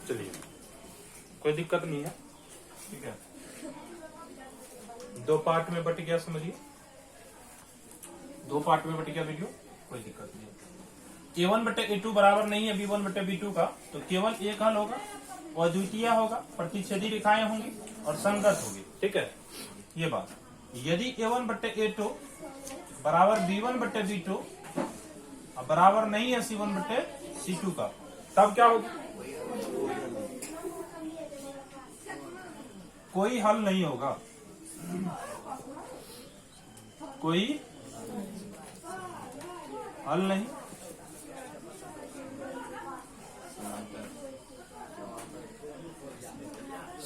चलिए कोई दिक्कत नहीं है, ठीक है। दो पार्ट में बट गया, समझिए, दो पार्ट में बट गया वीडियो, कोई दिक्कत नहीं है। A1 बटे A2 बराबर नहीं है B1 बटे B2 का, तो केवल एक हल होगा, अद्वितीय होगा, प्रतिच्छेदी रेखाएं होंगी और संगत होगी, ठीक है। ये बात, यदि A1 बटे A2 बराबर B1 बटे B2 बराबर नहीं है C1 बटे C2 का, तब क्या होगा? कोई हल नहीं होगा, कोई हल नहीं।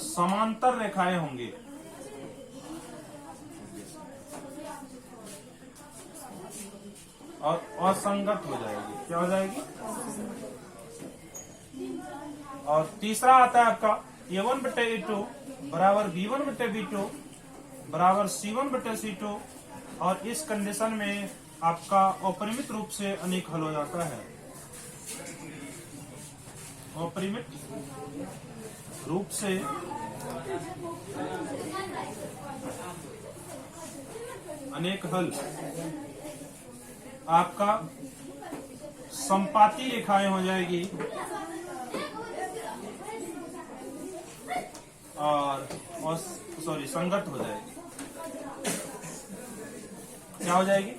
समांतर रेखाएं होंगी और असंगत हो जाएगी। क्या हो जाएगी? और तीसरा आता है आपका A1 बटे A2 बराबर B1 बटे B2 बराबर C1 बटे C2, और इस कंडीशन में आपका अपरिमित रूप से अनेक हल हो जाता है। अपरिमित रूप से अनेक हल आपका संपाती रेखाएं हो जाएगी और सॉरी संगत हो जाएगी। क्या हो जाएगी?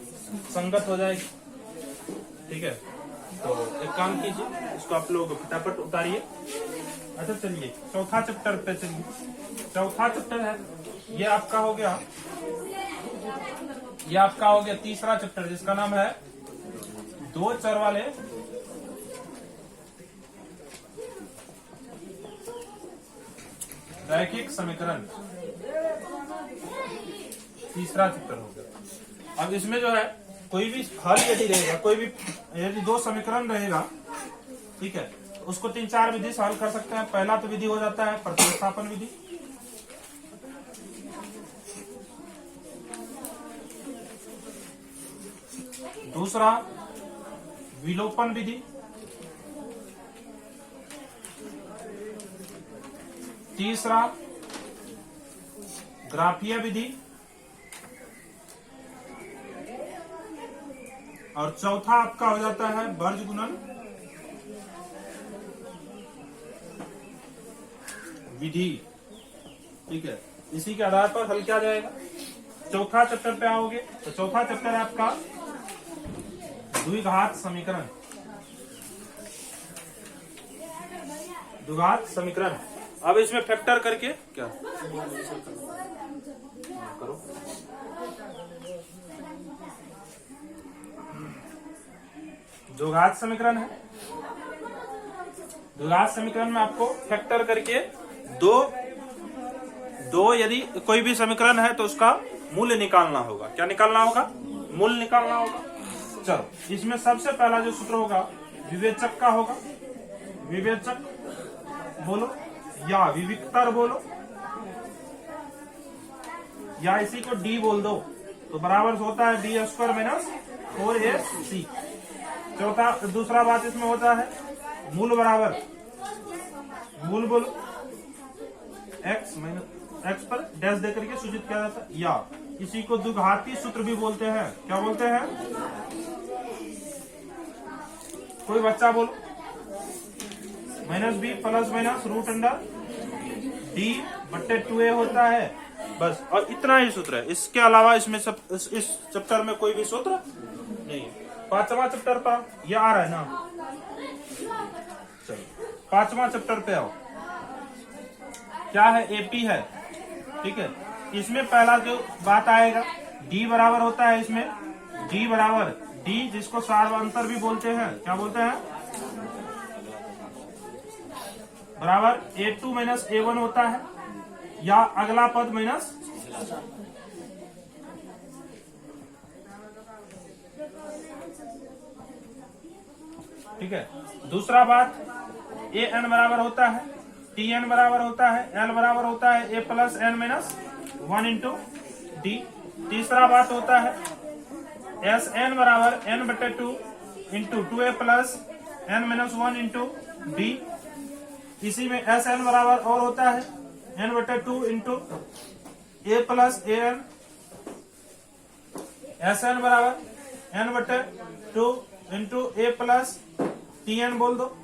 संगत हो जाएगी, ठीक है। तो एक काम कीजिए, इसको आप लोग फटाफट उतारिए। अच्छा चलिए चौथा चैप्टर पे चलिए। चौथा चैप्टर है ये आपका हो गया, ये आपका हो गया तीसरा चैप्टर, जिसका नाम है दो चर वाले रैखिक समीकरण। तीसरा चैप्टर हो गया। अब इसमें जो है कोई भी हल यदि रहेगा, कोई भी यदि दो समीकरण रहेगा, ठीक है, उसको 3-4 विधि से हल कर सकते हैं। पहला तो विधि हो जाता है प्रतिस्थापन विधि, दूसरा विलोपन विधि, तीसरा ग्राफीय विधि, और चौथा आपका हो जाता है वर्ज गुणन विधि, ठीक है। इसी के आधार पर हल किया जाएगा। चौथा चैप्टर पे आओगे तो चौथा चैप्टर है आपका द्विघात समीकरण। द्विघात समीकरण, अब इसमें फैक्टर करके क्या करो, द्विघात समीकरण है। द्विघात समीकरण में आपको फैक्टर करके दो यदि कोई भी समीकरण है तो उसका मूल्य निकालना होगा। क्या निकालना होगा? मूल्य निकालना होगा। चलो, इसमें सबसे पहला जो सूत्र होगा विवेचक का होगा। विवेचक बोलो या विविक्तर बोलो या इसी को डी बोल दो, तो बराबर होता है डी स्क्वायर माइनस 4AC। चौथा दूसरा बात इसमें होता है मूल बराबर, मूल बोलो x माइनस x पर डैश दे करके सूचित किया जाता है, या इसी को द्विघाती सूत्र भी बोलते हैं। क्या बोलते हैं? कोई बच्चा बोलो, -b plus minus root under d बट्टे 2a होता है, बस। और इतना ही सूत्र है, इसके अलावा इसमें इस चैप्टर में कोई भी सूत्र नहीं है। पांचवा चैप्टर पर यह आ रहा है ना, चलो पांचवा चैप्टर पे आओ। क्या है? एपी है, ठीक है। इसमें पहला जो बात आएगा डी बराबर होता है, इसमें डी बराबर डी, जिसको सार्वंतर भी बोलते हैं। क्या बोलते हैं? बराबर A2 माइनस A1 होता है, या अगला पद माइनस ठीक है। दूसरा बात an बराबर होता है, tn बराबर होता है, l बराबर होता है a plus n minus 1 into D. तीसरा बात होता है Sn बराबर n बटे 2 into 2a plus n minus 1 into D. इसी में एस एन बराबर और होता है n/2 into A plus A N, S N बराबर n/2 इंटू ए प्लस टी एन बोल दो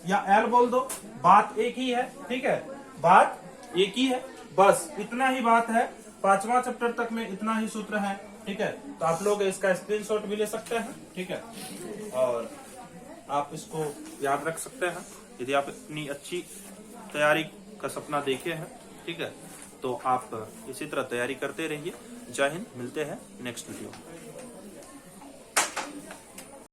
या एल बोल दो, बात एक ही है। ठीक है, बात एक ही है, बस इतना ही बात है। 5वां चैप्टर तक में इतना ही सूत्र है। ठीक है, तो आप लोग इसका स्क्रीनशॉट भी ले सकते हैं। ठीक है, और आप इसको याद रख सकते हैं यदि आप इतनी अच्छी तैयारी का सपना देखे हैं। ठीक है, तो आप इसी तरह तैयारी करते रहिए। जय हिंद, मिलते हैं नेक्स्ट वीडियो में।